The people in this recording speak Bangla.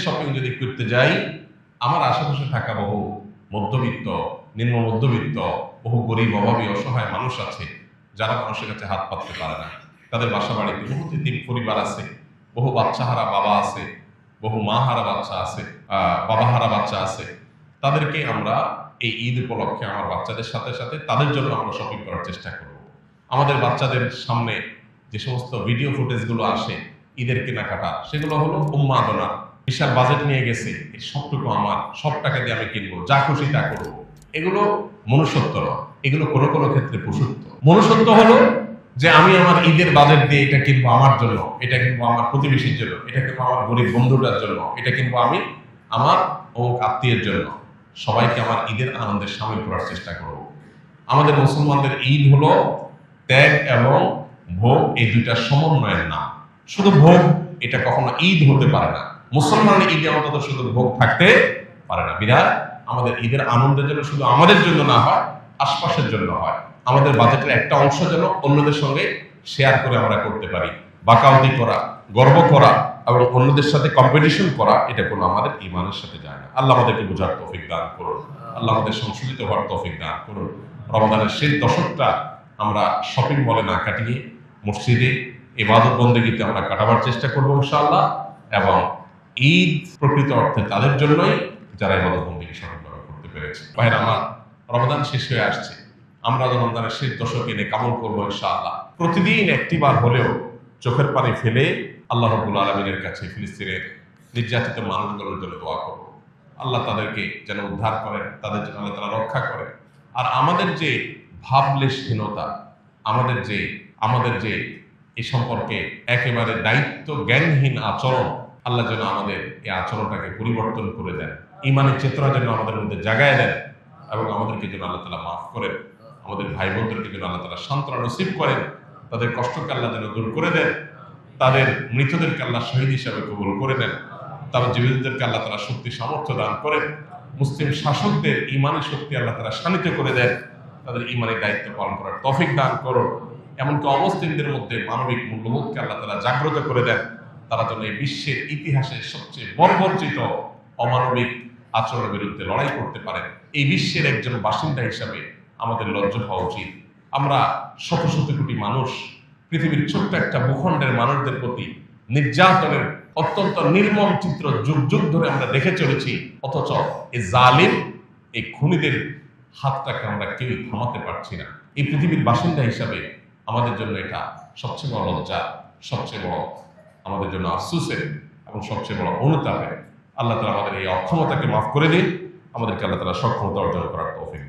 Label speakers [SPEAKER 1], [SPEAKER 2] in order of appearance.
[SPEAKER 1] শপিং যদি করতে যাই, আমার আশেপাশে থাকা বহু মধ্যবিত্ত, নিম্ন মধ্যবিত্ত, বহু গরিব, অভাবী, অসহায় মানুষ আছে যারা মানুষের কাছে হাত পাততে পারে না। তাদের বাসা বাড়িতে বহু তিতির পরিবার আছে, বহু বাচ্চাহারা বাবা আছে, বহু মা হারা বাচ্চা আছে, বাবা হারা বাচ্চা আছে। তাদেরকে আমরা এই ঈদ উপলক্ষে আমার বাচ্চাদের সাথে সাথে তাদের জন্য আমরা শপিং করার চেষ্টা করব। আমাদের বাচ্চাদের সামনে যে সমস্ত ভিডিও ফুটেজগুলো আসে ঈদের কেনাকাটা, সেগুলো হলো উন্মাদনা। বিশাল বাজেট নিয়ে গেছে, এই সবটুকু আমার, সব টাকা দিয়ে আমি কিনবো, যা খুশি তা করবো। এগুলো মনুষ্যত্ব নয়, এগুলো কোনো কোনো ক্ষেত্রে পশুত্ব। মনুষ্যত্ব হলো যে আমি আমার ঈদের বাজেট দিয়ে এটা কিনবো আমার জন্য, এটা কিনবো আমার প্রতিবেশীর জন্য, এটা কিনবো আমার গরিব বন্ধুটার জন্য, এটা কিনবো আমি আমার অমুক আত্মীয়ের জন্য। সবাইকে আমার ঈদের আনন্দের সামিল করার চেষ্টা করব। আমাদের মুসলমানদের ঈদ হলো ত্যাগ এবং ভোগ, এই দুইটা সমন্বয়ের নাম। শুধু ভোগ এটা কখনো ঈদ হতে পারে না। মুসলমানের ঈদে অন্তত শুধু ভোগ থাকতে পারে না। বিধায় আমাদের ঈদের আনন্দের জন্য শুধু আমাদের জন্য না হয়, আশপাশের জন্য হয়। আমাদের বাজেটের একটা অংশ যেন অন্যদের সঙ্গে শেয়ার করে আমরা করতে পারি। বাকাউতি করা, গর্ব করা এবং অন্যদের সাথে কম্পিটিশন করা, এটা কোনো আমাদের ঈমানের সাথে যায় না। আল্লাহ আমাদেরকে বোঝার তৌফিক দান করুন, আল্লাহ আমাদের সংশোধিত হওয়ার তৌফিক দান করুন। রমজানের শেষ দশকটা আমরা শপিং মলে না কাটিয়ে মসজিদে ইবাদত বন্দেগীতে আমরা কাটাবার চেষ্টা করবো ইনশাআল্লাহ। এবং ঈদ প্রকৃত অর্থে তাদের জন্যই যারা ইবাদত বন্দেগী সঠিকভাবে করতে পেরেছে। ভাইরা আমার, রমজান শেষ হয়ে আসছে, আমরা রমজানের শেষ দশকে এনে কামল করবো ইনশাআল্লাহ। প্রতিদিন একটিবার হলেও চোখের পানি ফেলে আল্লাহ রাব্বুল আলামিনের কাছে ফিলিস্তিনের নির্যাতিত মানুষগুলোর জন্য দোয়া করব। আল্লাহ তাদেরকে যেন উদ্ধার করেন, তাদের জন্য আল্লাহ তাআলা রক্ষা করেন। আর আমাদের যে ভাবলেশহীনতা, আমাদের যে এই সম্পর্কে একেবারে দায়িত্ব জ্ঞানহীন আচরণ, আল্লাহ যেন আমাদের এই আচরণটাকে পরিবর্তন করে দেন, ঈমানের চেতনা যেন আমাদের মধ্যে জাগায় দেন এবং আমাদেরকে যেন আল্লাহ তাআলা মাফ করেন। আমাদের ভাই বোনদেরকে যেন আল্লাহ তাআলা সান্ত্বনা নসিব করেন, তাদের কষ্টকে আল্লাহ যেন দূর করে দেন, তাদের মৃতদেরকে আল্লাহ শহীদ হিসাবে কবুল করে নেন, তাদের জীবিতদেরকে আল্লাহ তাআলা শক্তি সামর্থ্য দান করেন, মুসলিম শাসকদের ঈমানের শক্তি আল্লাহ তাআলা শানিত করে দেন, তাদের ঈমানের দায়িত্ব পালন করার তৌফিক দান করুন। এমনকি অমুসলিমদের মধ্যে মানবিক মূল্যবোধকে আল্লাহ তাআলা জাগ্রত করে দেন, তারা যেন এই বিশ্বের ইতিহাসের সবচেয়ে বর্বরচিত অমানবিক আচরণের বিরুদ্ধে লড়াই করতে পারেন। এই বিশ্বের একজন বাসিন্দা হিসাবে আমাদের লজ্জা হওয়া উচিত। আমরা শত শত কোটি মানুষ, পৃথিবীর ছোট্ট একটা ভূখণ্ডের মানুষদের প্রতি নির্যাতনের অত্যন্ত নির্মম চিত্র যুগ যুগ ধরে আমরা দেখে চলেছি। অথচ এই জালিম, এই খুনিদের হাতটাকে আমরা কেউই থামাতে পারছি না। এই পৃথিবীর বাসিন্দা হিসাবে আমাদের জন্য এটা সবচেয়ে বড় লজ্জা, সবচেয়ে বড় আমাদের জন্য আফসোসের এবং সবচেয়ে বড় অনুতাপের। আল্লাহ তাআলা আমাদের এই অক্ষমতাকে মাফ করে দিন, আমাদেরকে আল্লাহ তাআলা সক্ষমতা অর্জন করার তৌফিক